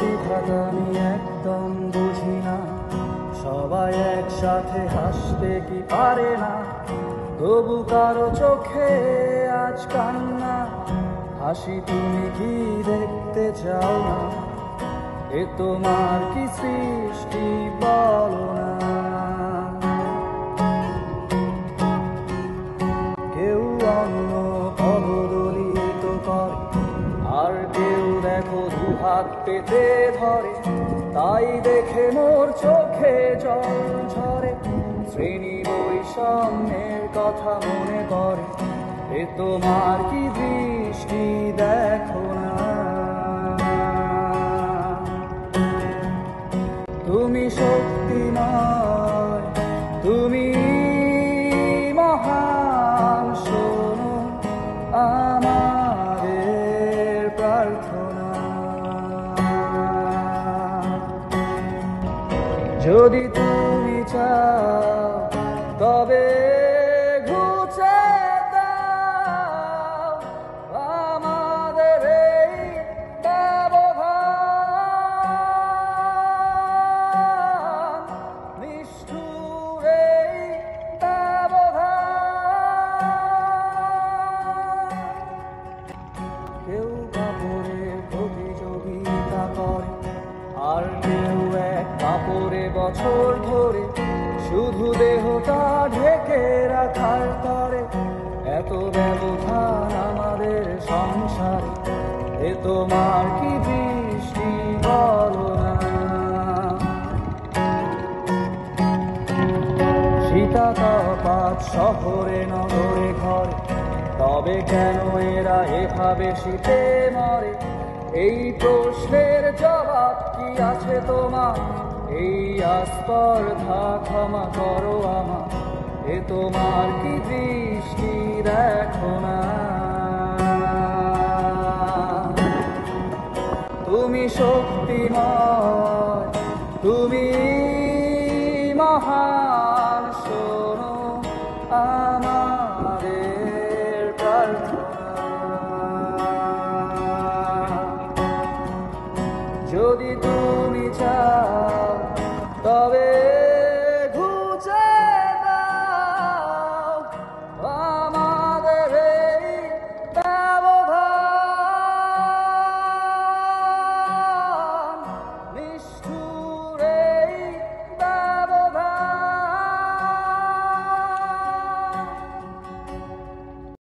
বিধাতা আমি একদম বুঝি না, সবাই একসাথে হাসতে কি পারে না, তবু কারো চোখে আজ কান্না। হাসি তুমি কি দেখতে চাও না? এ তোমার কি সৃষ্টি বলো না? কেউ অন্য পদদলিত করে, আর কেউ দেখো দুহাত পেতে ধরে, তাই দেখে মোর চোখে জল ঝরে। শ্রেণী বৈষম্যের কথা মনে পড়ে, এ তোমার কি দৃষ্টি দেখো না? তুমি শক্তিময়, তুমি মহান, শোনো আমাদের প্রার্থনা। যদি তুমি চাও তবে ঘুচে দাও আমাদের এই ব্যবধান, নিষ্ঠুর এই ব্যবধান। কেউ কাপড়ের প্রতিযোগিতা করে, আর কেউ এক কাপড়ে বছর ধরে শুধু দেহটা ঢেকে রাখার তরে। এত ব্যবধান আমাদের সংসারে, এ তোমার কি দৃষ্টি বলো না? শীতাতপাত শহরে নগরে ঘরে, তবে কেন এরা এভাবে শীতে মরে? এই প্রশ্নের জবাব কি আছে তোমার? এই আস্পর্ধা ক্ষমা করো আমার, এ তোমার কি দৃষ্টি দেখো না? তুমি শক্তিময়, তুমি মহান, শোনো আমাদের প্রার্থনা। যদি